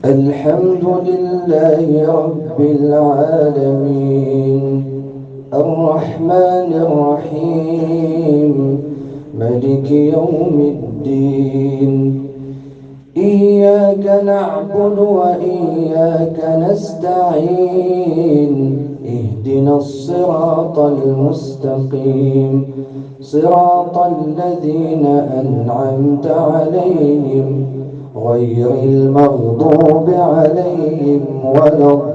الحمد لله رب العالمين، الرحمن الرحيم، مالك يوم الدين. إياك نعبد وإياك نستعين، اهدنا الصراط المستقيم، صراط الذين أنعمت عليهم غير المغضوب عليهم ولا الضالين.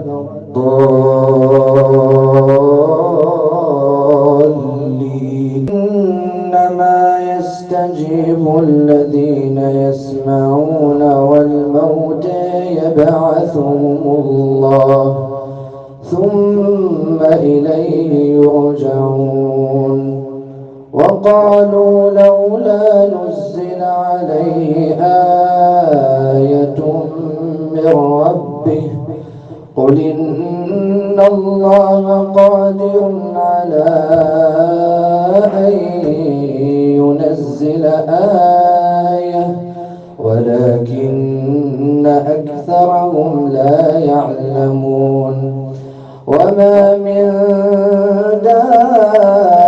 إنما يستجيب الذين يسمعون والموتى يبعثهم الله ثم إليه يرجعون. وقالوا لولا نزل عليه آية من ربه قل إن الله قادر على أن ينزل آية ولكن أكثرهم لا يعلمون. وما من دابة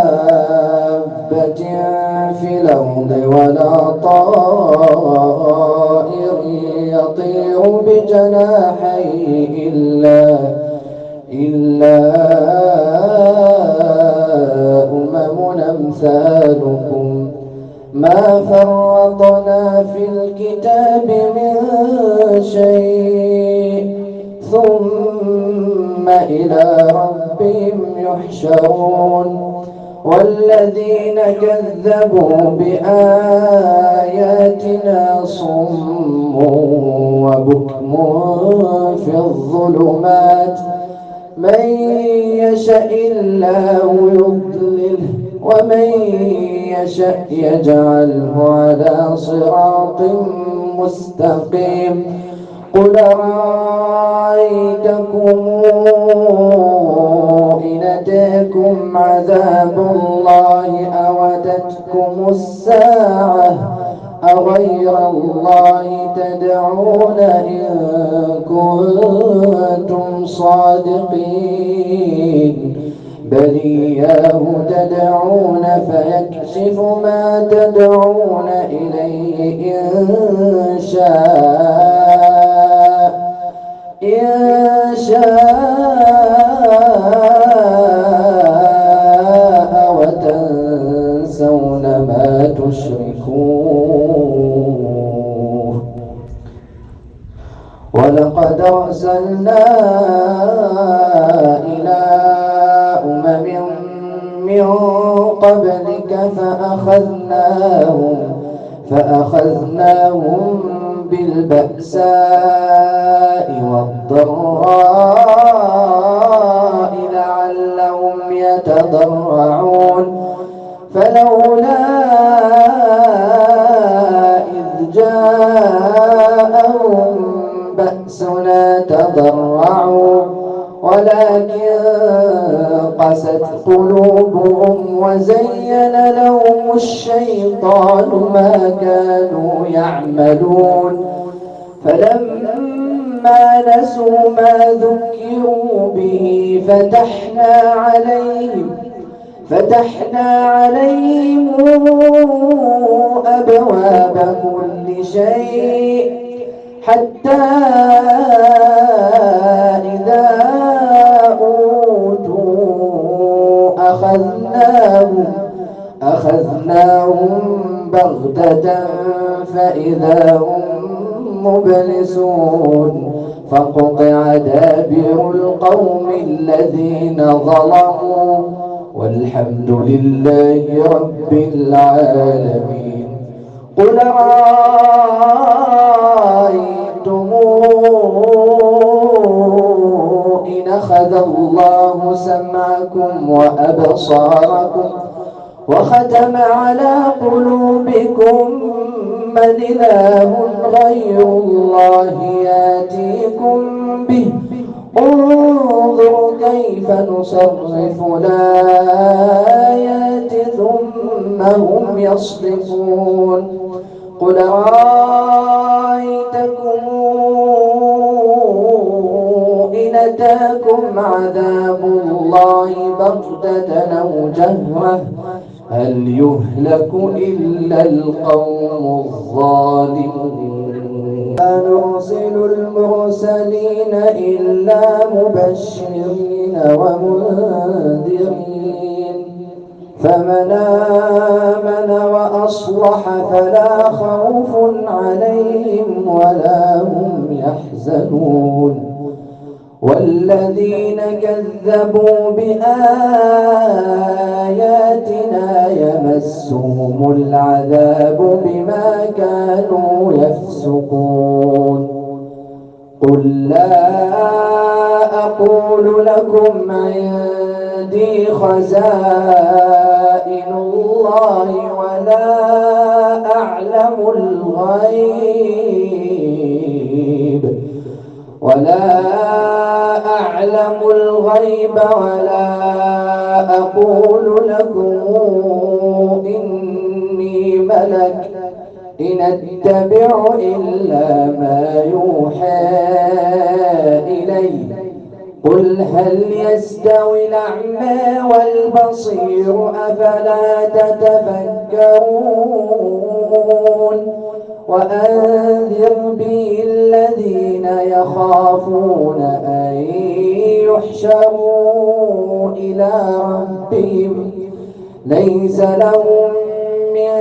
في الأرض ولا طائر يطير بجناحيه إلا أمم أمثالكم ما فرطنا في الكتاب من شيء ثم إلى ربهم يحشرون. والذين كذبوا بآياتنا صم وبكم في الظلمات من يشاء الله يضلله ومن يشاء يجعله على صراط مستقيم. قل رأيتكم إن أتاكم عذاب الله أوتتكم الساعة أغير الله تدعون إن كنتم صادقين بل إياه تدعون فيكشف ما تدعون إليه إن شاء وتنسون ما تشركون. ولقد أرسلنا إلى أمم من قبلك فأخذناهم بالبأساء والضراء لعلهم يتضرعون. فلولا إذ جاءهم بأسنا تضرعوا ولكن قست قلوبهم وزين لهم الشيطان ما كانوا يعملون. فلما نسوا ما ذكروا به فتحنا عليهم أبواب كل شيء حتى إذا أوتوا أخذناهم بغتة فإذا هم مبلسون. فقطع دابر القوم الذين ظلموا والحمد لله رب العالمين. قل رأيتم إن أخذ الله سمعكم وأبصاركم وختم على قلوبكم من إله غير الله يأتيكم به انظر كيف نصرف الآيات ثم هم يصدفون. قل رأيتكم يأتاكم عذاب الله بغتة أو جهرة هل يهلك إلا القوم الظالمون. لا نرسل المرسلين إلا مبشرين ومنذرين فمن آمن وأصلح فلا خوف عليهم ولا هم يحزنون والذين كذبوا بآياتنا يمسهم العذاب بما كانوا يفسقون. قل لا أقول لكم عندي خزائن الله ولا أعلم الغيب ولا أقول لكم إني ملك إن أتبع إلا ما يوحى إلي قل هل يستوي الأعمى والبصير أفلا تتفكرون. وأنذر به الذين يخافون أن يحشروا إلى ربهم ليس لهم من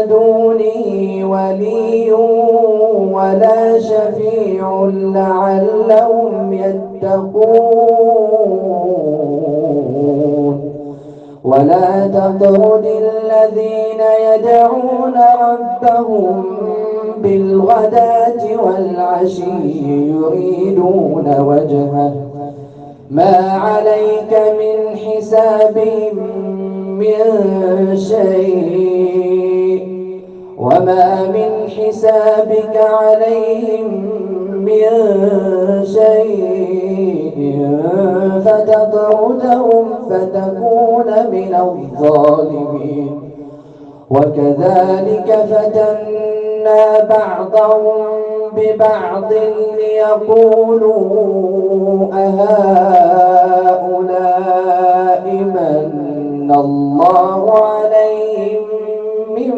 دونه ولي ولا شفيع لعلهم يتقون. ولا تطرد الذين يدعون ربهم بالغداة والعشي يريدون وجهه ما عليك من حسابهم من شيء وما من حسابك عليهم من شيء فتطردهم فتكون من الظالمين. وكذلك فتنا بعضهم ببعض ليقولوا أهؤلاء من الله عليهم من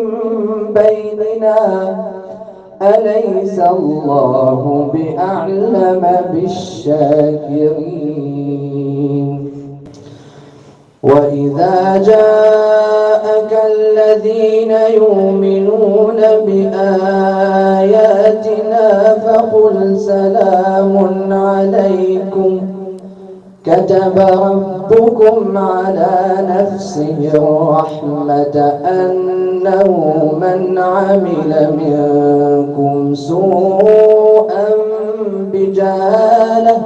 بيننا أليس الله بأعلم بالشاكرين. وإذا جاءك الذين يؤمنون بآياتنا فقل سلام عليكم كتب ربكم على نفسه الرحمة أنه من عمل منكم سوءا بجهالة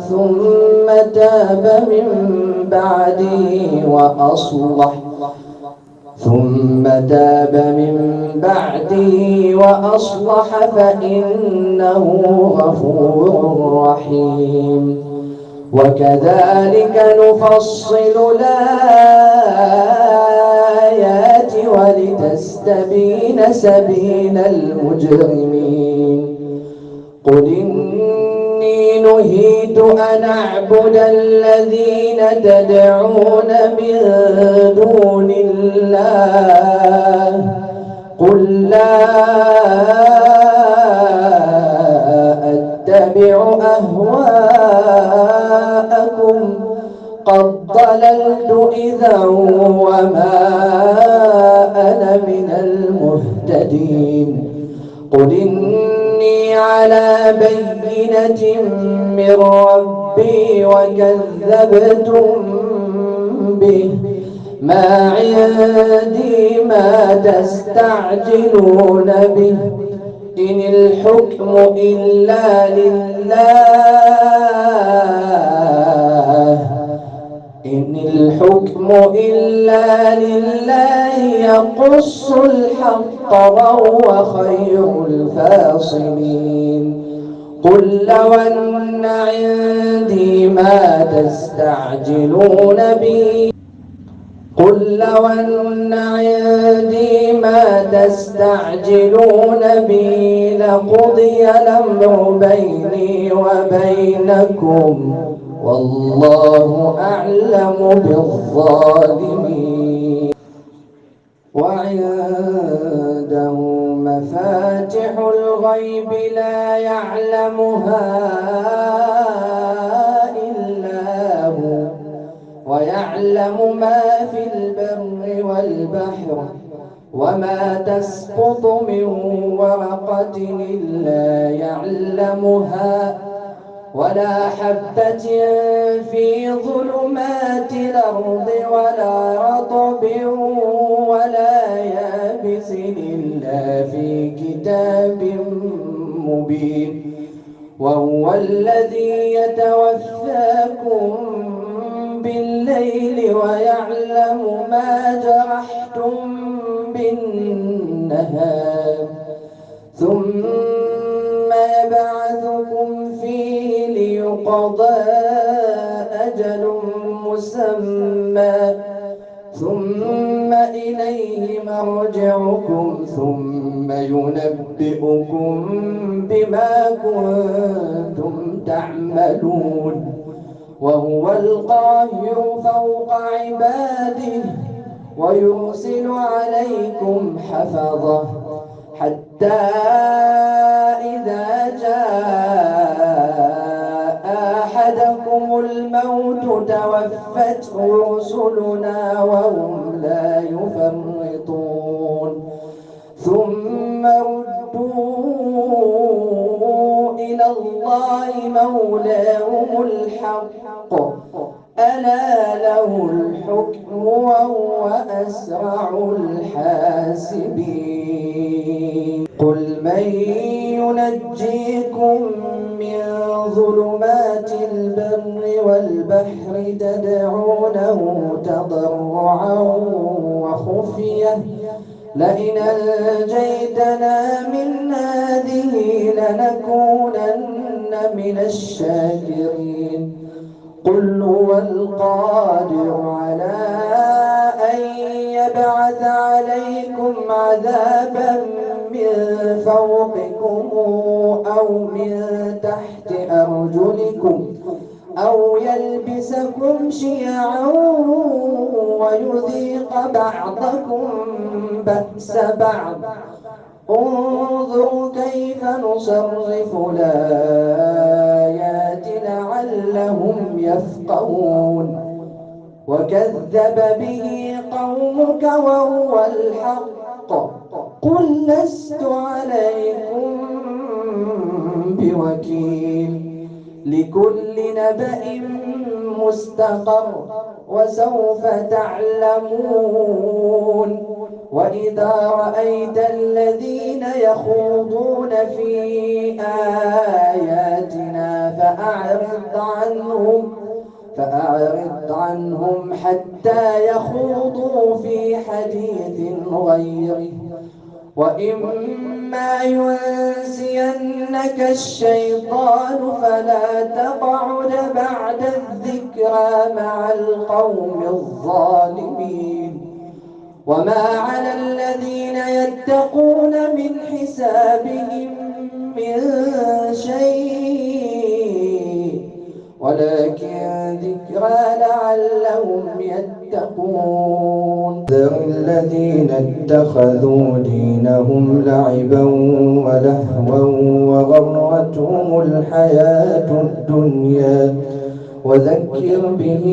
ثم تاب من بعده وأصلح فإنه غفور رحيم. وكذلك نفصل الآيات ولتستبين سبيل المجرمين. قل إني نهيت أن أعبد الذين تدعون من دون الله قل لا أتبع أهواءكم قد ضللت إذا وما أنا من المهتدين. قل إني على بينة من ربي وكذبتم به ما عندي ما تستعجلون به إن الحكم إلا لله يقص الحق وهو خير الفاصلين. قل لو أن عندي ما تستعجلون به قل لو أن عندي ما تستعجلون به لقضي الأمر بيني وبينكم والله أعلم بالظالمين. وعنده مفاتح الغيب لا يعلمها إلا هو ويعلم ما في البر والبحر وما تسقط من ورقة إلا يعلمها ولا حبة في ظلمات الأرض ولا رطب ولا يابس إلا في كتاب مبين. وهو الذي يتوفاكم بالليل ويعلم ما جرحتم بالنهار ثم يبعثكم فيه ليقضى أجل مسمى ثم إليه مرجعكم ثم ينبئكم بما كنتم تعملون. وهو القاهر فوق عباده ويرسل عليكم حفظه حتى إذا جاء أحدكم الموت توفته رسلنا وهم لا يفرطون ثم ردوا إلى الله مولاهم الحق ألا له الحكم وهو أسرع الحاسبين. قل من ينجيكم من ظلمات البر والبحر تدعونه تضرعا وخفية لئن أنجيتنا من هذه لنكونن من الشاكرين. قل هو القادر على أن يبعث عليكم عذابا من فوقكم أو من تحت أرجلكم أو يلبسكم شيعا ويذيق بعضكم بأس بعض انظر كيف نصرف الآيات لعلهم يفقهون. وكذب به قومك وهو الحق قل لست عليكم بوكيل لكل نبأ مستقر وسوف تعلمون. وإذا رأيت الذين يخوضون في آياتنا فأعرض عنهم حتى يخوضوا في حديث غيره وإما ينسينك الشيطان فلا تقعد بعد الذكرى مع القوم الظالمين. وما على الذين يتقون من حسابهم من شيء ولكن ذكرى لعلهم يتقون. ذر الذين اتخذوا دينهم لعبا ولهوا وغرتهم الحياة الدنيا وذكر به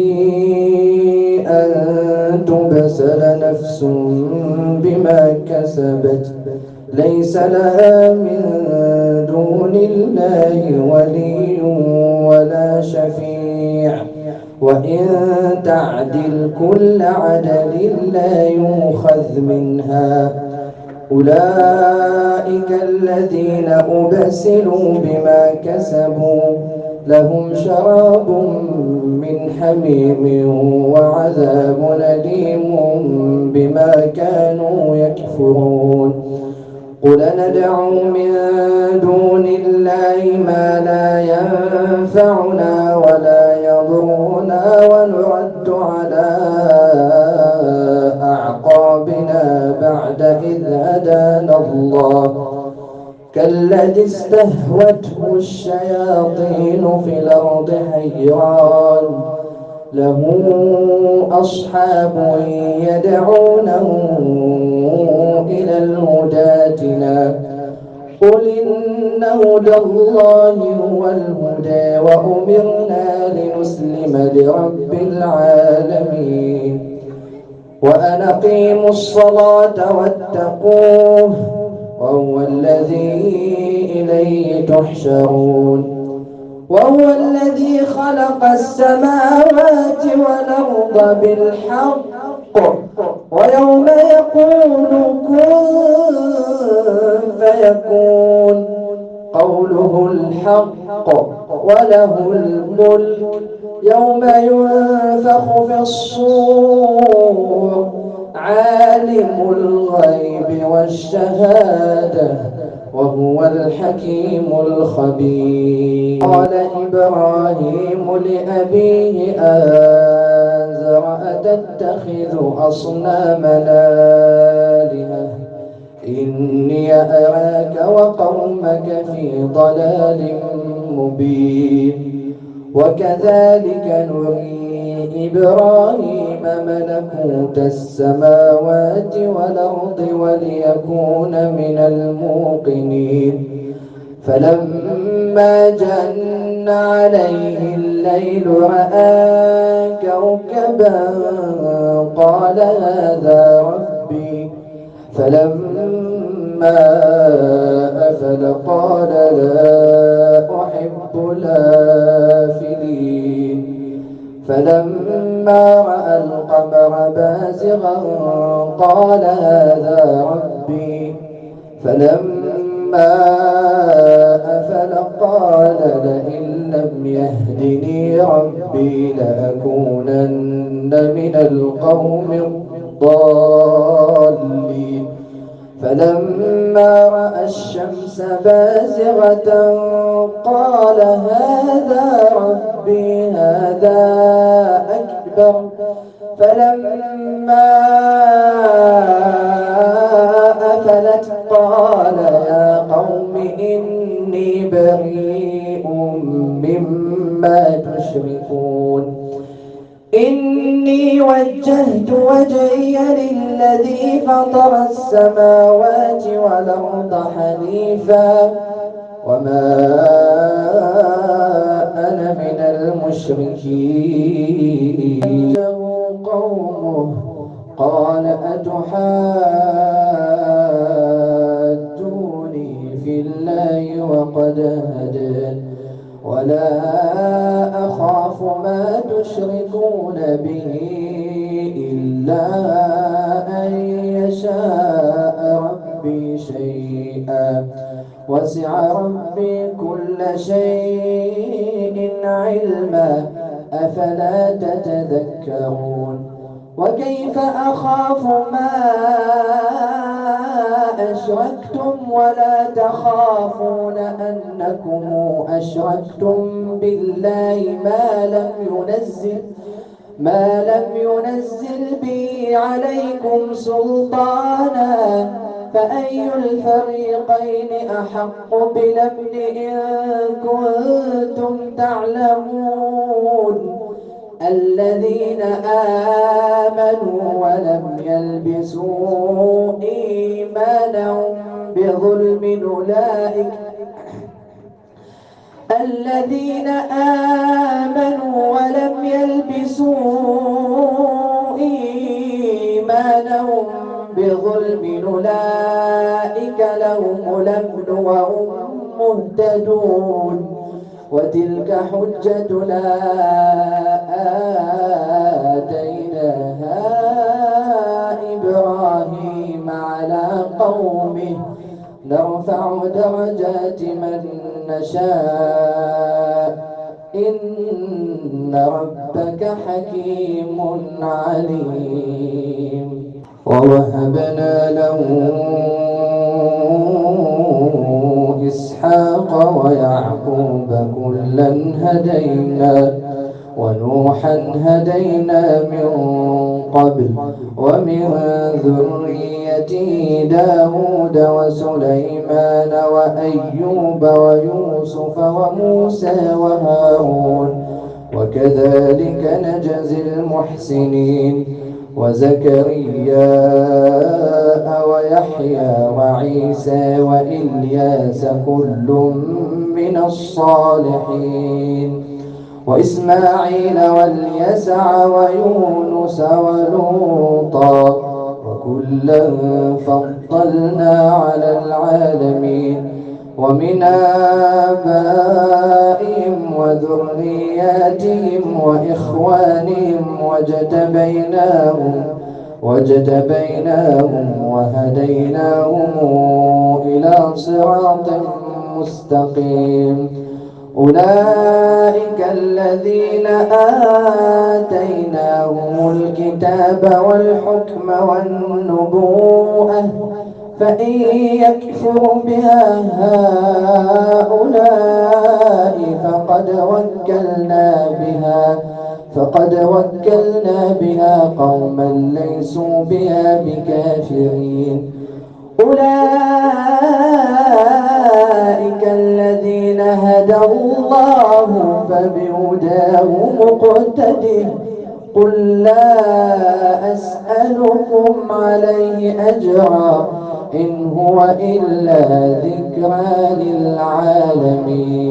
أن تبسل نفس بما كسبت ليس لها من دون الله ولي ولا شفيع وإن تعدل كل عدل لا يؤخذ منها. أولئك الذين أبسلوا بما كسبوا لهم شراب من حميم وعذاب أليم بما كانوا يكفرون. قل ندعو من دون الله ما لا ينفعنا ولا يضرنا ونرد على كالذي استهوته الشياطين في الأرض حيران له أصحاب يدعونه إلى الهدى ائتنا قل إن هدى الله هو الهدى وأمرنا لنسلم لرب العالمين وأن أقيموا الصلاة واتقوه وهو الذي إليه تحشرون وهو الذي خلق السماوات والأرض بالحق ويوم يقول كن فيكون قوله الحق وله الملك يوم ينفخ في الصور عالم الغيب والشهادة وهو الحكيم الخبير قال إبراهيم لأبيه آزر أتتخذ أصنامنا آلهة إني أراك وقومك في ضلال مبين وكذلك نري إبراهيم ملكوت السماوات والأرض وليكون من الموقنين فلما جن عليه الليل رأى كوكبا قال هذا ربي فلما أفل قال لا أحب الآفلين فلما رأى القمر بازغا قال هذا ربي فلما أفل قال لئن لم يهدني ربي لأكونن من القوم الضالين فلما رأى الشمس بازغة قال هذا ربي هذا أكبر فلما أفلت قال يا قوم إني بريء مما تشركون إني وجهت وجهي للذي فطر السماوات والأرض حنيفا وما أنا من المشركين قومه قال أتحاجوني في الله وقد هدان ولا أخاف ما تشركون به إلا أن يشاء ربي شيئا وسع ربي كل شيء علما أفلا تتذكرون وكيف أخاف ما أشركتم ولا تخافون أنكم أشركتم بالله ما لم ينزل به عليكم سلطانا فأي الفريقين أحق بالأمن إن كنتم تعلمون الذين آمنوا ولم يلبسوا إيمانهم بظلم الذين آمنوا ولم يلبسوا إيمانهم بظلم أولئك لهم الأمن وهم مهتدون وتلك حجتنا آتيناها إبراهيم على قومه نرفع درجات من نشاء إن ربك حكيم عليم ووهبنا له إسحاق ويعقوب كلا هدينا ونوحا هدينا من قبل ومن ذريته داود وسليمان وأيوب ويوسف وموسى وهارون وكذلك نجزي المحسنين وزكريا ويحيى وعيسى وإلياس كل من الصالحين وإسماعيل واليسع ويونس ولوطا وكلا فضلنا على العالمين ومن آبائهم وذرياتهم وإخوانهم واجتبيناهم وهديناهم إلى صراط مستقيم أولئك الذين آتيناهم الكتاب والحكم والنبوءة فإن يكفر بها هؤلاء فقد وكلنا بها قوما ليسوا بها بكافرين أولئك الذين هدى الله فبهداه مقتده قل لا أسألكم عليه أجرا إن هو إلا ذكرى للعالمين.